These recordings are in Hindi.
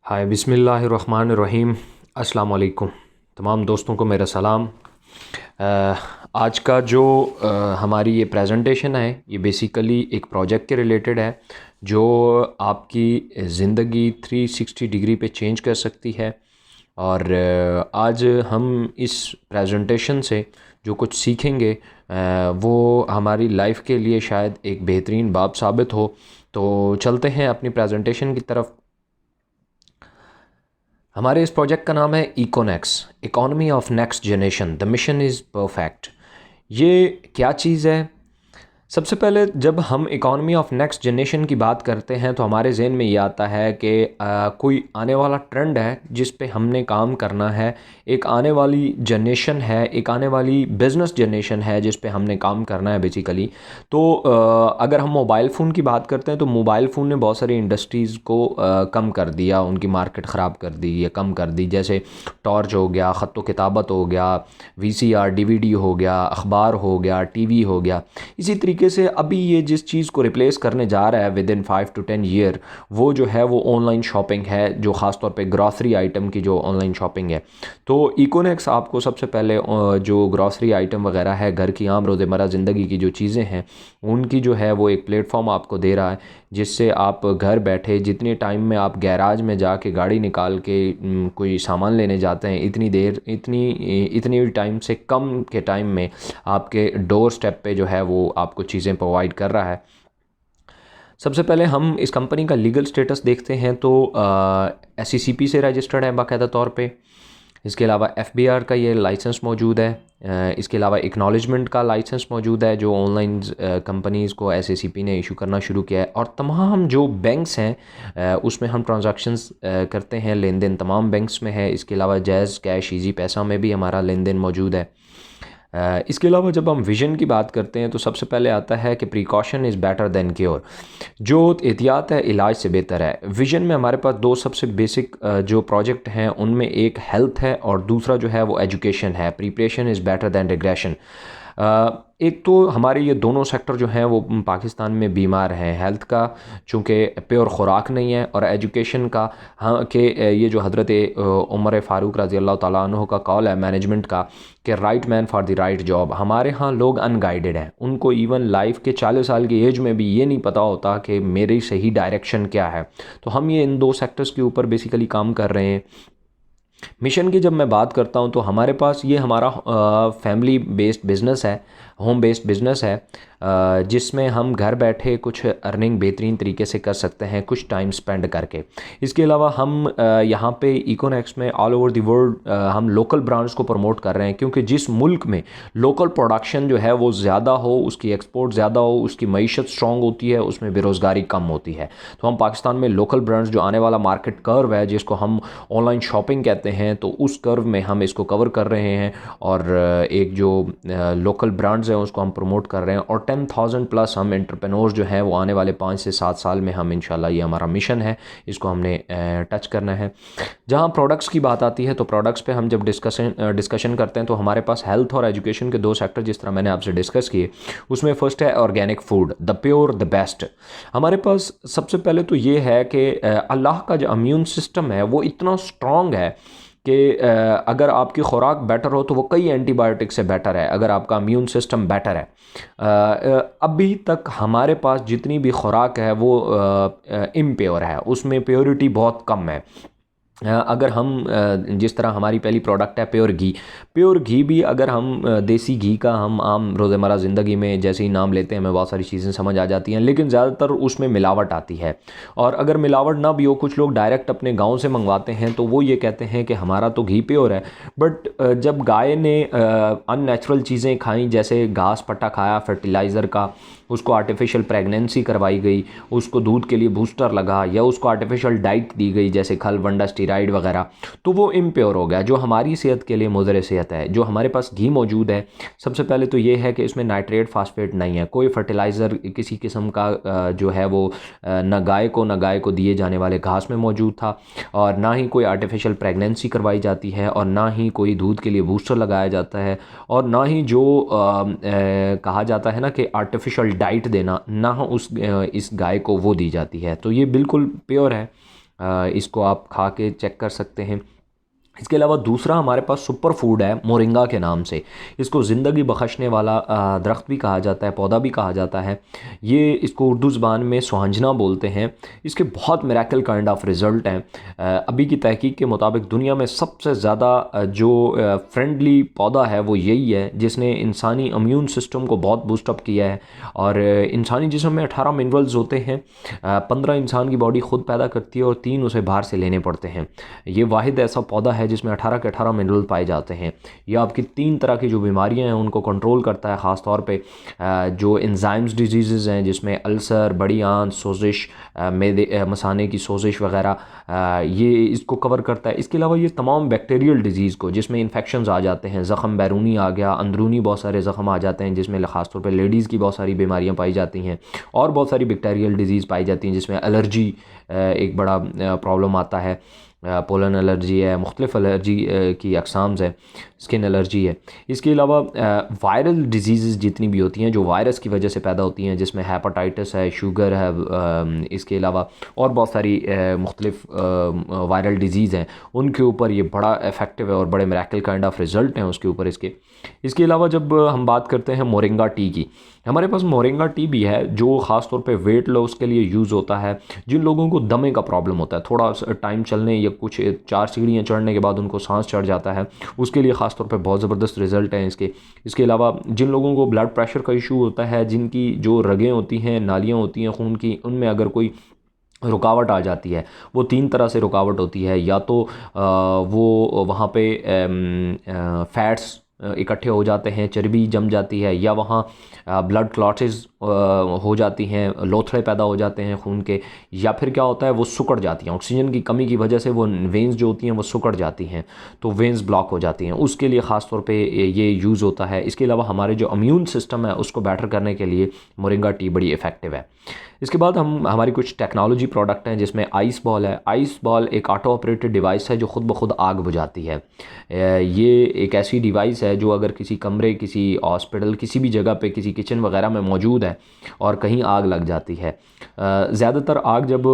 हाय बिस्मिल्लाहिर्रहमानिर्रहीम। अस्सलाम वालेकुम। तमाम दोस्तों को मेरा सलाम। आज का जो हमारी ये प्रेजेंटेशन है ये बेसिकली एक प्रोजेक्ट के रिलेटेड है जो आपकी ज़िंदगी 360 डिग्री पे चेंज कर सकती है। और आज हम इस प्रेजेंटेशन से जो कुछ सीखेंगे वो हमारी लाइफ के लिए शायद एक बेहतरीन बाब साबित हो। तो चलते हैं अपनी प्रेजेंटेशन की तरफ। हमारे इस प्रोजेक्ट का नाम है Econex, economy of next generation, the mission is perfect. ये क्या चीज़ है? सबसे पहले जब हम इकॉनमी ऑफ नेक्स्ट जनरेशन की बात करते हैं तो हमारे जहन में ये आता है कि कोई आने वाला ट्रेंड है जिस पे हमने काम करना है, एक आने वाली जनरेशन है, एक आने वाली बिज़नेस जनरेशन है जिस पे हमने काम करना है बेसिकली। तो अगर हम मोबाइल फ़ोन की बात करते हैं तो मोबाइल फ़ोन ने बहुत सारी इंडस्ट्रीज़ को कम कर दिया, उनकी मार्केट ख़राब कर दी या कम कर दी। जैसे टॉर्च हो गया, ख़त व किताबत हो गया, वीसीआर डीवीडी हो गया, अखबार हो गया, टीवी हो गया। इसी तरीके से अभी ये जिस चीज़ को रिप्लेस करने जा रहा है विद इन 5 to 10 ईयर, वो जो है वो ऑनलाइन शॉपिंग है, जो ख़ास तौर पे ग्रॉसरी आइटम की जो ऑनलाइन शॉपिंग है। तो इकोनेक्स आपको सबसे पहले जो ग्रॉसरी आइटम वगैरह है, घर की आम रोज़मर्रा ज़िंदगी की जो चीज़ें हैं उनकी जो है वो एक प्लेटफॉर्म आपको दे रहा है, जिससे आप घर बैठे जितने टाइम में आप गैराज में जाके गाड़ी निकाल के कोई सामान लेने जाते हैं, इतनी टाइम से कम के टाइम में आपके डोर स्टेप पे जो है वो आपको चीज़ें प्रोवाइड कर रहा है। सबसे पहले हम इस कंपनी का लीगल स्टेटस देखते हैं तो SECP से रजिस्टर्ड है बाकायदा तौर पे। इसके अलावा FBR का ये लाइसेंस मौजूद है। इसके अलावा एक्नॉलेजमेंट का लाइसेंस मौजूद है जो ऑनलाइन कंपनीज़ को SECP ने इशू करना शुरू किया है। और तमाम जो बैंक्स हैं उसमें हम ट्रांजैक्शंस करते हैं, लेन देन तमाम बैंक्स में है। इसके अलावा जैज़, कैश, ईजी पैसा में भी हमारा लेन देन मौजूद है। इसके अलावा जब हम विज़न की बात करते हैं तो सबसे पहले आता है कि precaution is better than cure. जो एहतियात है इलाज से बेहतर है। विज़न में हमारे पास दो सबसे बेसिक जो प्रोजेक्ट हैं उनमें एक हेल्थ है और दूसरा जो है वो एजुकेशन है। Preparation is better than regression. एक तो हमारे ये दोनों सेक्टर जो हैं वो पाकिस्तान में बीमार हैं। हेल्थ का चूँकि प्योर ख़ुराक नहीं है, और एजुकेशन का हाँ कि ये जो हज़रत उमर फ़ारूक रज़ी अल्लाह ताला अन्हु का कॉल है मैनेजमेंट का कि right man for the right job. हमारे यहाँ लोग अनगाइडेड हैं, उनको इवन लाइफ के 40 साल की एज में भी ये नहीं पता होता कि मेरी सही डायरेक्शन क्या है। तो हम ये इन दो सेक्टर्स के ऊपर बेसिकली काम कर रहे हैं। मिशन की जब मैं बात करता हूँ तो हमारे पास ये हमारा फैमिली बेस्ड बिज़नेस है, होम बेस्ड बिज़नेस है, जिसमें हम घर बैठे कुछ अर्निंग बेहतरीन तरीके से कर सकते हैं कुछ टाइम स्पेंड करके। इसके अलावा हम यहाँ पे इकोनेक्स में ऑल ओवर द वर्ल्ड हम लोकल ब्रांड्स को प्रमोट कर रहे हैं, क्योंकि जिस मुल्क में लोकल प्रोडक्शन जो है वो ज़्यादा हो, उसकी एक्सपोर्ट ज़्यादा हो, उसकी मईशत स्ट्रॉन्ग होती है, उसमें बेरोज़गारी कम होती है। तो हम पाकिस्तान में लोकल ब्रांड्स, जो आने वाला मार्केट कर्व है जिसको हम ऑनलाइन शॉपिंग कहते हैं, तो उस कर्व में हम इसको कवर कर रहे हैं। और एक जो लोकल ब्रांड्स हैं उसको हम प्रमोट कर रहे हैं। और 10,000 प्लस हम एंटरप्रेन्योर्स जो हैं वो आने वाले 5 से 7 साल में हम इंशाल्लाह, ये हमारा मिशन है, इसको हमने टच करना है। जहाँ प्रोडक्ट्स की बात आती है तो प्रोडक्ट्स पे हम जब डिस्कशन करते हैं तो हमारे पास हेल्थ और एजुकेशन के दो सेक्टर जिस तरह मैंने आपसे डिस्कस किए, उसमें फ़र्स्ट है organic food, the pure the best. हमारे पास सबसे पहले तो ये है कि अल्लाह का जो इम्यून सिस्टम है वो इतना स्ट्रॉन्ग है कि अगर आपकी खुराक बेटर हो तो वो कई एंटीबायोटिक से बेटर है, अगर आपका इम्यून सिस्टम बेटर है। अभी तक हमारे पास जितनी भी खुराक है वो इम्प्योर है, उसमें प्योरिटी बहुत कम है। अगर हम जिस तरह हमारी पहली प्रोडक्ट है प्योर घी भी, अगर हम देसी घी का हम आम रोज़मर्रा ज़िंदगी में जैसे ही नाम लेते हैं हमें बहुत सारी चीज़ें समझ आ जाती हैं, लेकिन ज़्यादातर उसमें मिलावट आती है। और अगर मिलावट ना भी हो, कुछ लोग डायरेक्ट अपने गांव से मंगवाते हैं तो वो ये कहते हैं कि हमारा तो घी प्योर है। बट जब गाय ने अननेचुरल चीज़ें खाई, जैसे घास पट्टा खाया फर्टिलाइज़र का, उसको आर्टिफिशियल प्रेगनेंसी करवाई गई, उसको दूध के लिए बूस्टर लगा, या उसको आर्टिफिशियल डाइट दी गई जैसे खल वंडा स्टीराइड वगैरह, तो वो इम्प्योर हो गया, जो हमारी सेहत के लिए मुज़र सेहत है। जो हमारे पास घी मौजूद है, सबसे पहले तो ये है कि इसमें नाइट्रेट फास्फेट नहीं है, कोई फर्टिलाइज़र किसी किस्म का जो है वो न गाय को दिए जाने वाले घास में मौजूद था, और ना ही कोई आर्टिफिशियल प्रेगनेंसी करवाई जाती है, और ना ही कोई दूध के लिए बूस्टर लगाया जाता है, और ना ही जो कहा जाता है ना कि आर्टिफिशियल डाइट देना, ना इस गाय को वो दी जाती है। तो ये बिल्कुल प्योर है। इसको आप खा के चेक कर सकते हैं। इसके अलावा दूसरा हमारे पास सुपर फूड है मोरिंगा के नाम से। इसको ज़िंदगी बख्शने वाला दरख्त भी कहा जाता है, पौधा भी कहा जाता है। ये इसको उर्दू ज़बान में सुहांजना बोलते हैं। इसके बहुत मिरेकल काइंड ऑफ रिज़ल्ट हैं। अभी की तहकीक के मुताबिक दुनिया में सबसे ज़्यादा जो फ्रेंडली पौधा है वो यही है, जिसने इंसानी इम्यून सिस्टम को बहुत बूस्टअप किया है। और इंसानी जिस्म में 18 मिनरल्स होते हैं, 15 इंसान की बॉडी ख़ुद पैदा करती है और 3 उसे बाहर से लेने पड़ते हैं। ये वाहिद ऐसा पौधा है जिसमें 18 के 18 मिनरल पाए जाते हैं। यह आपकी 3 तरह की जो बीमारियां हैं उनको कंट्रोल करता है, ख़ास तौर पे जो एंजाइम्स डिजीज़ हैं जिसमें अल्सर, बड़ी आंत, सोजिश, मैदे मसाने की सोजिश वगैरह, ये इसको कवर करता है। इसके अलावा ये तमाम बैक्टीरियल डिजीज़ को, जिसमें इन्फेक्शंस आ जाते हैं, ज़ख़म बैरूनी आ गया, अंदरूनी बहुत सारे ज़ख़म आ जाते हैं जिसमें ख़ास तौर पे लेडीज़ की बहुत सारी बीमारियां पाई जाती हैं, और बहुत सारी बैक्टीरियल डिजीज़ पाई जाती हैं जिसमें एलर्जी एक बड़ा प्रॉब्लम आता है। पोलन एलर्जी है, मुख्तलिफ़ एलर्जी की अक़साम्स है, स्किन एलर्जी है। इसके अलावा वायरल डिजीज़ जितनी भी होती हैं जो वायरस की वजह से पैदा होती हैं, जिसमें हेपेटाइटिस है, शुगर है, इसके अलावा और बहुत सारी मुख्तलिफ़ वायरल डिजीज़ हैं, उनके ऊपर ये बड़ा इफ़ेक्टिव है और बड़े मिरेकल काइंड ऑफ रिज़ल्ट हैं उसके ऊपर इसके। इसके अलावा जब हम बात करते हैं मोरिंगा टी की, हमारे पास मोरिंगा टी भी है जो ख़ास तौर पे वेट लॉस के लिए यूज़ होता है। जिन लोगों को दमे का प्रॉब्लम होता है, थोड़ा टाइम चलने या कुछ 4 सीढ़ियाँ चढ़ने के बाद उनको सांस चढ़ जाता है, उसके लिए ख़ास तौर पे बहुत ज़बरदस्त रिज़ल्ट हैं इसके। इसके अलावा जिन लोगों को ब्लड प्रेशर का इशू होता है, जिनकी जो रगें होती हैं, नालियाँ होती हैं खून की, उनमें अगर कोई रुकावट आ जाती है, वो 3 तरह से रुकावट होती है। या तो वो वहाँ पे फैट्स इकट्ठे हो जाते हैं, चर्बी जम जाती है, या वहाँ ब्लड क्लॉटेज हो जाती हैं, लोथड़े पैदा हो जाते हैं खून के, या फिर क्या होता है वो सिकुड़ जाती हैं, ऑक्सीजन की कमी की वजह से वो वेंस जो होती हैं वो सिकुड़ जाती हैं, तो वेंस ब्लॉक हो जाती हैं, उसके लिए ख़ास तौर पे ये यूज़ होता है। इसके अलावा हमारे जो इम्यून सिस्टम है उसको बेटर करने के लिए मोरिंगा टी बड़ी इफ़ेक्टिव है। इसके बाद हमारी कुछ टेक्नोलॉजी प्रोडक्ट हैं जिसमें आइस बॉल है। आइस बॉल एक ऑटो ऑपरेटेड डिवाइस है जो ख़ुद ब खुद आग बुझाती है। ये एक ऐसी डिवाइस है जो अगर किसी कमरे, किसी हॉस्पिटल, किसी भी जगह पे, किसी किचन वगैरह में मौजूद है और कहीं आग लग जाती है, ज़्यादातर आग जब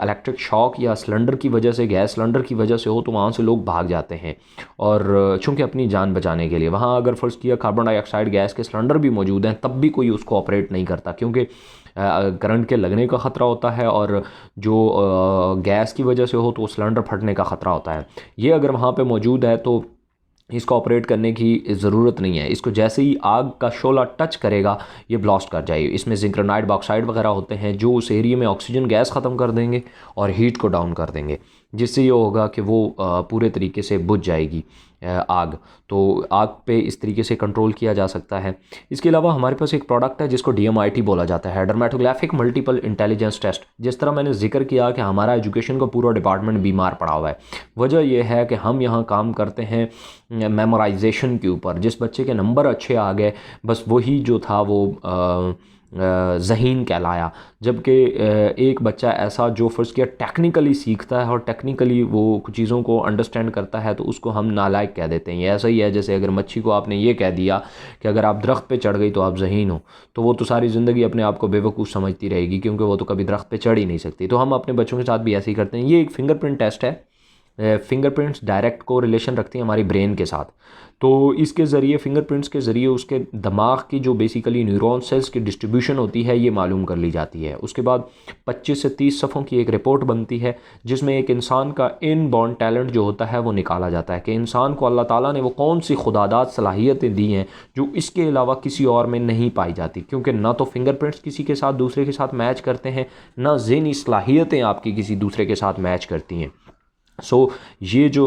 इलेक्ट्रिक शॉक या सिलेंडर की वजह से, गैस सिलेंडर की वजह से हो, तो वहाँ से लोग भाग जाते हैं और चूँकि अपनी जान बचाने के लिए। वहाँ अगर फ़र्ज़ किया कार्बन डाइऑक्साइड गैस के सिलेंडर भी मौजूद हैं, तब भी कोई उसको ऑपरेट नहीं करता, क्योंकि करंट के लगने का ख़तरा होता है, और जो गैस की वजह से हो तो सिलेंडर फटने का ख़तरा होता है। ये अगर वहाँ पे मौजूद है तो इसको ऑपरेट करने की ज़रूरत नहीं है। इसको जैसे ही आग का शोला टच करेगा ये ब्लास्ट कर जाएगी। इसमें जिंक्रोनाइड बॉक्साइड वगैरह होते हैं जो उस एरिया में ऑक्सीजन गैस ख़त्म कर देंगे और हीट को डाउन कर देंगे, जिससे ये होगा कि वो पूरे तरीके से बुझ जाएगी आग। तो आग पे इस तरीके से कंट्रोल किया जा सकता है। इसके अलावा हमारे पास एक प्रोडक्ट है जिसको DMIT बोला जाता है, डर्मेटोग्राफिक मल्टीपल इंटेलिजेंस टेस्ट। जिस तरह मैंने जिक्र किया कि हमारा एजुकेशन का पूरा डिपार्टमेंट बीमार पड़ा हुआ है, वजह यह है कि हम यहाँ काम करते हैं मेमोराइजेशन के ऊपर। जिस बच्चे के नंबर अच्छे आ गए, बस वही जो था वो ज़हीन कहलाया। जबकि एक बच्चा ऐसा जो फ़र्ज़ किया टेक्निकली सीखता है और टेक्निकली वो कुछ चीज़ों को अंडरस्टैंड करता है, तो उसको हम नालायक कह देते हैं। ये ऐसा ही है जैसे अगर मच्छी को आपने ये कह दिया कि अगर आप दरख्त पे चढ़ गई तो आप ज़हीन हो, तो वो तो सारी ज़िंदगी अपने आप को बेवकूफ़ समझती रहेगी, क्योंकि वो तो कभी दरख्त पे चढ़ ही नहीं सकती। तो हम अपने बच्चों के साथ भी ऐसे ही करते हैं। ये एक फिंगरप्रिंट टेस्ट है। फिंगरप्रिंट्स डायरेक्ट को रिलेशन रखती हैं हमारी ब्रेन के साथ, तो इसके ज़रिए, फिंगरप्रिंट्स के ज़रिए उसके दिमाग की जो बेसिकली न्यूरॉन सेल्स की डिस्ट्रीब्यूशन होती है ये मालूम कर ली जाती है। उसके बाद 25 से 30 सफ़ों की एक रिपोर्ट बनती है जिसमें एक इंसान का इनबॉर्न टैलेंट जो होता है वो निकाला जाता है कि इंसान को अल्लाह ताला ने वो कौन सी खुदादात सलाहियतें दी हैं जो इसके अलावा किसी और में नहीं पाई जाती, क्योंकि ना तो फिंगरप्रिंट्स किसी के साथ दूसरे के साथ मैच करते हैं, ना ज़हनी सलाहियतें आपकी किसी दूसरे के साथ मैच करती हैं। सो ये जो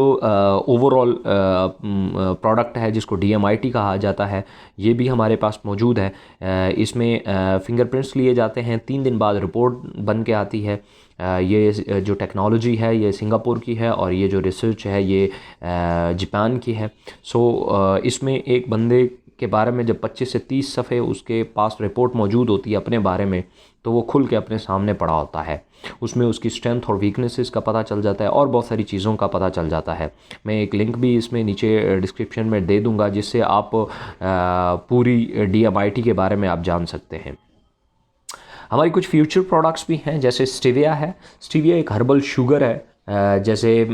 ओवरऑल प्रोडक्ट है जिसको DMIT कहा जाता है, ये भी हमारे पास मौजूद है। इसमें फिंगरप्रिंट्स लिए जाते हैं, 3 दिन बाद रिपोर्ट बन के आती है। ये जो टेक्नोलॉजी है ये सिंगापुर की है और ये जो रिसर्च है ये जापान की है। सो इसमें एक बंदे के बारे में जब 25 से 30 सफ़े उसके पास रिपोर्ट मौजूद होती है अपने बारे में, तो वो खुल के अपने सामने पड़ा होता है। उसमें उसकी स्ट्रेंथ और वीकनेसेस का पता चल जाता है और बहुत सारी चीज़ों का पता चल जाता है। मैं एक लिंक भी इसमें नीचे डिस्क्रिप्शन में दे दूँगा जिससे आप पूरी DMIT के बारे में आप जान सकते हैं। हमारी कुछ फ्यूचर प्रोडक्ट्स भी हैं, जैसे स्टीविया है। स्टीविया एक हर्बल शुगर है जैसे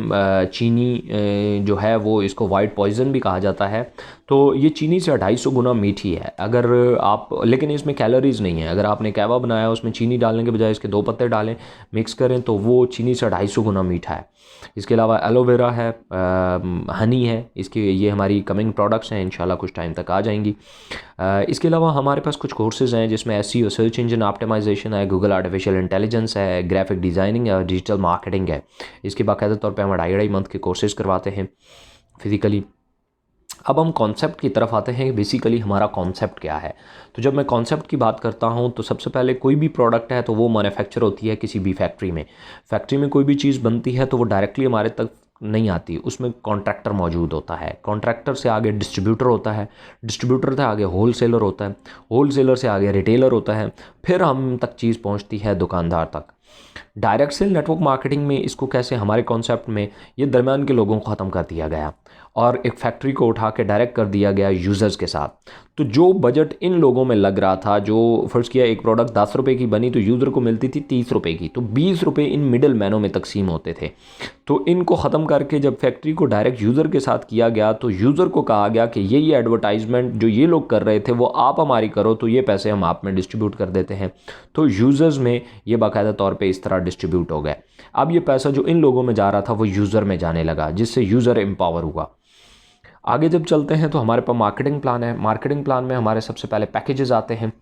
चीनी जो है वो इसको वाइट पॉइजन भी कहा जाता है। तो ये चीनी से 250 गुना मीठी है। अगर आप, लेकिन इसमें कैलोरीज नहीं है। अगर आपने कहवा बनाया उसमें चीनी डालने के बजाय इसके 2 पत्ते डालें, मिक्स करें, तो वो चीनी से 250 गुना मीठा है। इसके अलावा एलोवेरा है, हनी है, इसके ये हमारी कमिंग प्रोडक्ट्स हैं, इंशाल्लाह कुछ टाइम तक आ जाएंगी। इसके अलावा हमारे पास कुछ कोर्सेज हैं जिसमें एसईओ, सर्च इंजन ऑप्टिमाइजेशन है, गूगल आर्टिफिशियल इंटेलिजेंस है, ग्राफिक डिज़ाइनिंग है, डिजिटल मार्केटिंग है। इसके बाकायदा तौर पे हम 2.5 मंथ के कोर्सेज करवाते हैं फिज़िकली। अब हम कॉन्सेप्ट की तरफ आते हैं। बेसिकली हमारा कॉन्सेप्ट क्या है। तो जब मैं कॉन्सेप्ट की बात करता हूँ तो सबसे पहले कोई भी प्रोडक्ट है तो वो मैन्युफैक्चर होती है किसी भी फैक्ट्री में। फैक्ट्री में कोई भी चीज़ बनती है तो वो डायरेक्टली हमारे तक नहीं आती, उसमें कॉन्ट्रैक्टर मौजूद होता है। कॉन्ट्रैक्टर से आगे डिस्ट्रीब्यूटर होता है, डिस्ट्रीब्यूटर से आगे होलसेलर होता है, होलसेलर से आगे रिटेलर होता है, फिर हम तक चीज़ पहुंचती है दुकानदार तक। डायरेक्ट सेल नेटवर्क मार्केटिंग में इसको कैसे, हमारे कॉन्सेप्ट में ये दरमियान के लोगों को ख़त्म कर दिया गया और एक फैक्ट्री को उठा के डायरेक्ट कर दिया गया यूज़र्स के साथ। तो जो बजट इन लोगों में लग रहा था, जो फ़र्ज़ किया एक प्रोडक्ट 10 रुपये की बनी तो यूज़र को मिलती थी 30 रुपये की, तो 20 रुपये इन मिडल मैनों में तकसीम होते थे। तो इनको ख़त्म करके जब फैक्ट्री को डायरेक्ट यूज़र के साथ किया गया तो यूज़र को कहा गया कि ये एडवर्टाइजमेंट जो ये लोग कर रहे थे वो आप हमारी करो, तो ये पैसे हम आप में डिस्ट्रीब्यूट कर देते हैं। तो यूज़र्स में ये बाकायदा तौर पे इस तरह डिस्ट्रीब्यूट हो गए। अब ये पैसा जो इन लोगों में जा रहा था वो यूज़र में जाने लगा, जिससे यूज़र एम्पावर हुआ। आगे जब चलते हैं तो हमारे पास मार्केटिंग प्लान है। मार्केटिंग प्लान में हमारे सबसे पहले पैकेजेस आते हैं।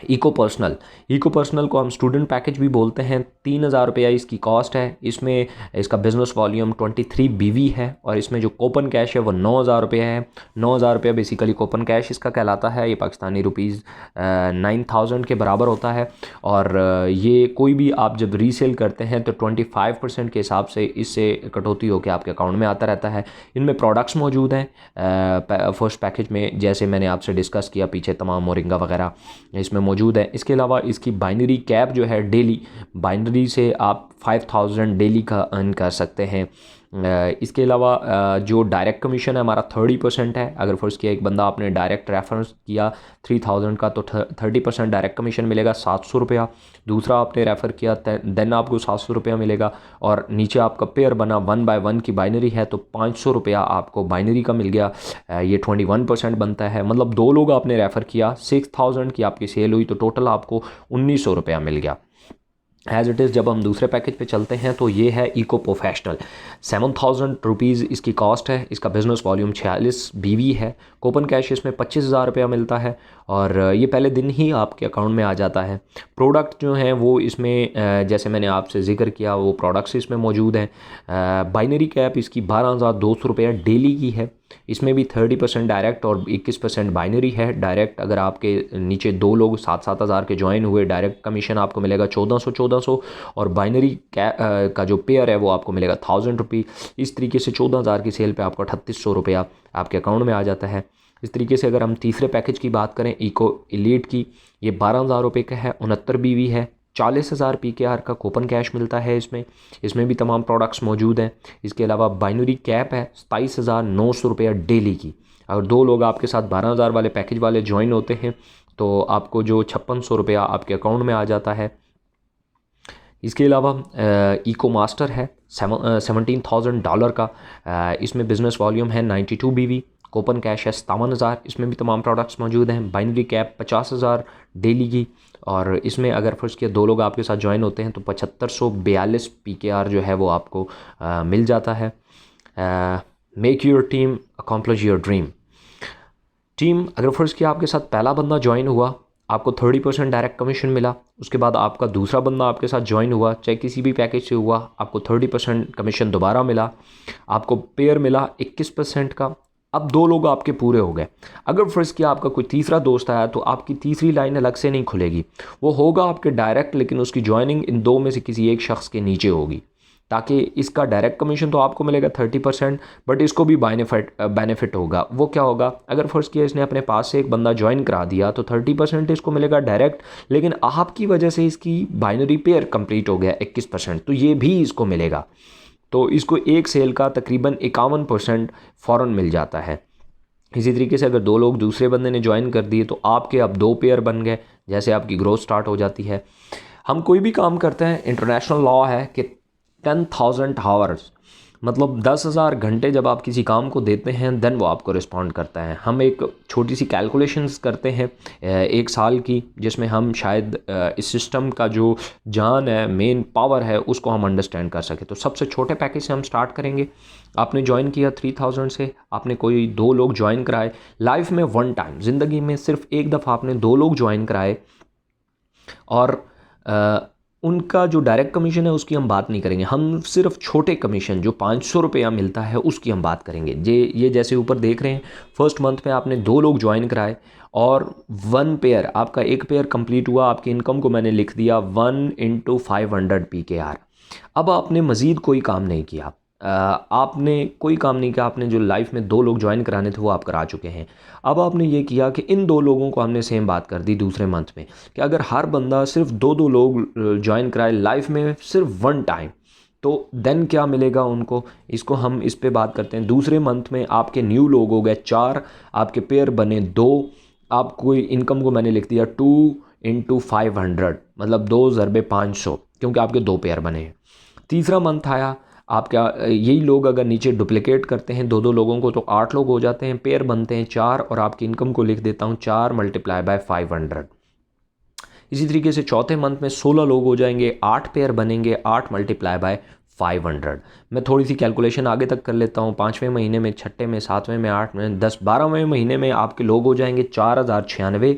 इको पर्सनल को हम स्टूडेंट पैकेज भी बोलते हैं। 3,000 रुपया इसकी कॉस्ट है। इसमें इसका बिज़नेस वॉल्यूम 23 BV है और इसमें जो कूपन कैश है वो 9,000 रुपये है। 9,000 रुपया बेसिकली कूपन कैश इसका कहलाता है। ये पाकिस्तानी रुपीज़ 9,000 के बराबर होता है। और ये कोई भी आप जब रीसेल करते हैं तो 25% के हिसाब से इससे कटौती होकर आपके अकाउंट में आता रहता है। इनमें प्रोडक्ट्स मौजूद हैं फर्स्ट पैकेज में, जैसे मैंने आपसे डिस्कस किया पीछे, तमाम मोरिंगा वगैरह इसमें मौजूद है। इसके अलावा इसकी बाइनरी कैप जो है, डेली बाइनरी से आप 5,000 डेली का अर्न कर सकते हैं। इसके अलावा जो डायरेक्ट कमीशन है हमारा 30% है। अगर फर्स्ट किया एक बंदा आपने डायरेक्ट रेफरेंस किया 3,000 का तो 30% डायरेक्ट कमीशन मिलेगा, 700 रुपया। दूसरा आपने रेफ़र किया देन आपको 700 रुपया मिलेगा। और नीचे आपका पेयर बना 1 बाय 1 की बाइनरी है तो 500 रुपया आपको बाइनरी का मिल गया। ये 21% बनता है। मतलब 2 लोग आपने रेफ़र किया, 6,000 की आपकी सेल हुई तो टोटल आपको 1,900 रुपया मिल गया। एज़ इट इज़ जब हम दूसरे पैकेज पे चलते हैं तो ये है इको प्रोफेशनल। 7,000 रुपीज़ इसकी कॉस्ट है। इसका बिज़नेस वॉल्यूम 46 BV है। कूपन कैश इसमें 25,000 रुपया मिलता है और ये पहले दिन ही आपके अकाउंट में आ जाता है। प्रोडक्ट जो हैं वो इसमें जैसे मैंने आपसे जिक्र किया वो प्रोडक्ट्स इसमें मौजूद हैं। बाइनरी कैप इसकी 12,200 रुपया डेली की है। इसमें भी 30% डायरेक्ट और 21% बाइनरी है। डायरेक्ट अगर आपके नीचे 2 लोग 7-7 हज़ार के ज्वाइन हुए, डायरेक्ट कमीशन आपको मिलेगा 1400 और बाइनरी का जो पेयर है वो आपको मिलेगा 1,000 रुपी। इस तरीके से 14,000 की सेल पे आपको 3,800 रुपया आपके अकाउंट में आ जाता है। इस तरीके से अगर हम तीसरे पैकेज की बात करें इको एलीट की, ये 12,000 रुपये का है, 69 BV है। 40,000 PKR का कूपन कैश मिलता है इसमें भी तमाम प्रोडक्ट्स मौजूद हैं। इसके अलावा बाइनरी कैप है 27,900 रुपया डेली की। अगर 2 लोग आपके साथ 12,000 वाले पैकेज वाले ज्वाइन होते हैं तो आपको जो 5600 रुपया आपके अकाउंट में आ जाता है। इसके अलावा इको मास्टर है $17,000 का। इसमें बिज़नेस वॉल्यूम है 92 BV। कूपन कैश है 57,000। इसमें भी तमाम प्रोडक्ट्स मौजूद हैं। बाइनरी कैप 50,000 डेली की और इसमें अगर फर्स्ट किया 2 लोग आपके साथ ज्वाइन होते हैं तो 7542 PKR जो है वो आपको मिल जाता है। Make your team accomplish your dream. Team अगर फर्स्ट किया आपके साथ पहला बंदा ज्वाइन हुआ, आपको 30% डायरेक्ट कमीशन मिला। उसके बाद आपका दूसरा बंदा आपके साथ ज्वाइन हुआ, चाहे किसी भी पैकेज से हुआ, आपको 30% कमीशन दोबारा मिला। आपको पेयर मिला 21% का। अब 2 लोग आपके पूरे हो गए। अगर फर्स्ट किया आपका कोई तीसरा दोस्त आया तो आपकी तीसरी लाइन अलग से नहीं खुलेगी, वो होगा आपके डायरेक्ट, लेकिन उसकी ज्वाइनिंग इन 2 में से किसी एक शख्स के नीचे होगी, ताकि इसका डायरेक्ट कमीशन तो आपको मिलेगा 30%, बट इसको भी बेनिफिट होगा। वो क्या होगा, अगर फर्स्ट किया इसने अपने पास से एक बंदा ज्वाइन करा दिया तो 30% इसको मिलेगा डायरेक्ट, लेकिन आपकी वजह से इसकी बाइनरी पेयर कंप्लीट हो गया 21%, तो ये भी इसको मिलेगा। तो इसको एक सेल का तकरीबन 51% फ़ौरन मिल जाता है। इसी तरीके से अगर 2 लोग दूसरे बंदे ने ज्वाइन कर दिए तो आपके अब 2 पेयर बन गए, जैसे आपकी ग्रोथ स्टार्ट हो जाती है। हम कोई भी काम करते हैं, इंटरनेशनल लॉ है कि 10,000 आवर्स, मतलब 10,000 घंटे जब आप किसी काम को देते हैं देन वो आपको रिस्पॉन्ड करता है। हम एक छोटी सी कैलकुलेशंस करते हैं एक साल की, जिसमें हम शायद इस सिस्टम का जो जान है, मेन पावर है, उसको हम अंडरस्टैंड कर सकें। तो सबसे छोटे पैकेज से हम स्टार्ट करेंगे। आपने ज्वाइन किया 3,000 से, आपने कोई 2 लोग ज्वाइन कराए लाइफ में, वन टाइम ज़िंदगी में सिर्फ एक दफ़ा आपने 2 लोग ज्वाइन कराए, और उनका जो डायरेक्ट कमीशन है उसकी हम बात नहीं करेंगे। हम सिर्फ छोटे कमीशन जो 500 रुपया मिलता है उसकी हम बात करेंगे। ये जैसे ऊपर देख रहे हैं, फर्स्ट मंथ में आपने 2 लोग ज्वाइन कराए और 1 पेयर, आपका एक पेयर कंप्लीट हुआ। आपकी इनकम को मैंने लिख दिया 1 × 500 PKR। अब आपने मज़ीद कोई काम नहीं किया, आपने कोई काम नहीं किया। आपने जो लाइफ में 2 लोग ज्वाइन कराने थे वो आप करा चुके हैं। अब आपने ये किया कि इन 2 लोगों को हमने सेम बात कर दी दूसरे मंथ में, कि अगर हर बंदा सिर्फ 2-2 लोग ज्वाइन कराए लाइफ में सिर्फ 1 टाइम, तो देन क्या मिलेगा उनको, इसको हम इस पे बात करते हैं। दूसरे मंथ में आपके न्यू लोग हो गए 4, आपके पेयर बने 2, आपको इनकम को मैंने लिख दिया 2 × 500, मतलब 2 × 500, क्योंकि आपके 2 पेयर बने हैं। तीसरा मंथ आया, आप क्या यही लोग अगर नीचे डुप्लिकेट करते हैं 2-2 लोगों को तो 8 लोग हो जाते हैं, पेयर बनते हैं 4, और आपकी इनकम को लिख देता हूँ 4 × 500। इसी तरीके से चौथे मंथ में 16 लोग हो जाएंगे, 8 पेयर बनेंगे, 8 × 500। मैं थोड़ी सी कैलकुलेशन आगे तक कर लेता हूँ। 5वें महीने में, 6ठे में, 7वें में, 8 में, 10, 12वें महीने में आपके लोग हो जाएंगे 4096,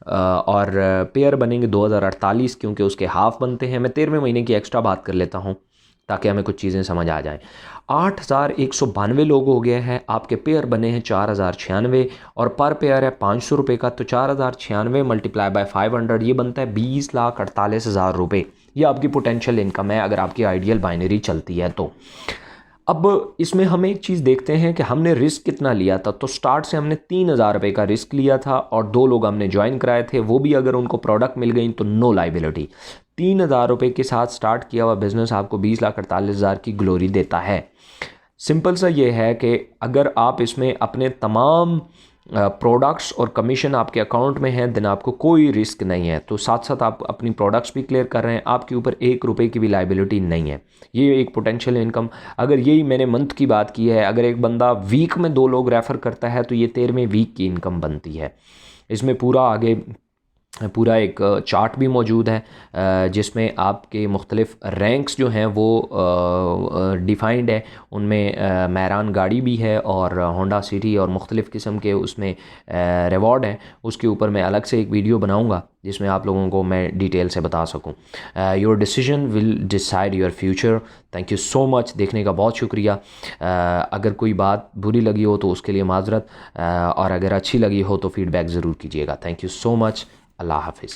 और पेयर बनेंगे 2048, क्योंकि उसके हाफ बनते हैं। मैं 13वें महीने की एक्स्ट्रा बात कर लेता हूँ ताकि हमें कुछ चीज़ें समझ आ जाएं। 8192 लोग हो गए हैं, आपके पेयर बने हैं 4096, और पर पेयर है 500 रुपये का, तो 4096 × 500 ये बनता है 20,48,000 रुपये। ये आपकी पोटेंशियल इनकम है अगर आपकी आइडियल बाइनरी चलती है तो। अब इसमें हम एक चीज़ देखते हैं कि हमने रिस्क कितना लिया था। तो स्टार्ट से हमने 3,000 रुपये का रिस्क लिया था, और 2 लोग हमने ज्वाइन कराए थे, वो भी अगर उनको प्रोडक्ट मिल गई तो नो लाइबिलिटी। 3,000 रुपये के साथ स्टार्ट किया हुआ बिज़नेस आपको 20,48,000 की ग्लोरी देता है। सिंपल सा ये है कि अगर आप इसमें अपने तमाम प्रोडक्ट्स और कमीशन आपके अकाउंट में हैं देन आपको कोई रिस्क नहीं है। तो साथ साथ आप अपनी प्रोडक्ट्स भी क्लियर कर रहे हैं, आपके ऊपर 1 रुपये की भी लाइबिलिटी नहीं है। ये एक पोटेंशियल इनकम। अगर यही मैंने मंथ की बात की है, अगर एक बंदा वीक में 2 लोग रेफ़र करता है तो ये 13वें वीक की इनकम बनती है। इसमें पूरा एक चार्ट भी मौजूद है जिसमें आपके मुख्तलिफ रैंक्स जो हैं वो डिफ़ाइंड है। उनमें मैरान गाड़ी भी है और होंडा सिटी और मुख्तलिफ़ किस्म के उसमें रिवॉर्ड हैं। उसके ऊपर मैं अलग से एक वीडियो बनाऊंगा जिसमें आप लोगों को मैं डिटेल से बता सकूं। Your decision will decide your future. Thank you so much, देखने का बहुत शुक्रिया। अगर कोई बात बुरी लगी हो तो उसके लिए माजरत, और अगर अच्छी लगी हो तो फीडबैक ज़रूर कीजिएगा। Thank you so much. अल्लाह हाफिज़।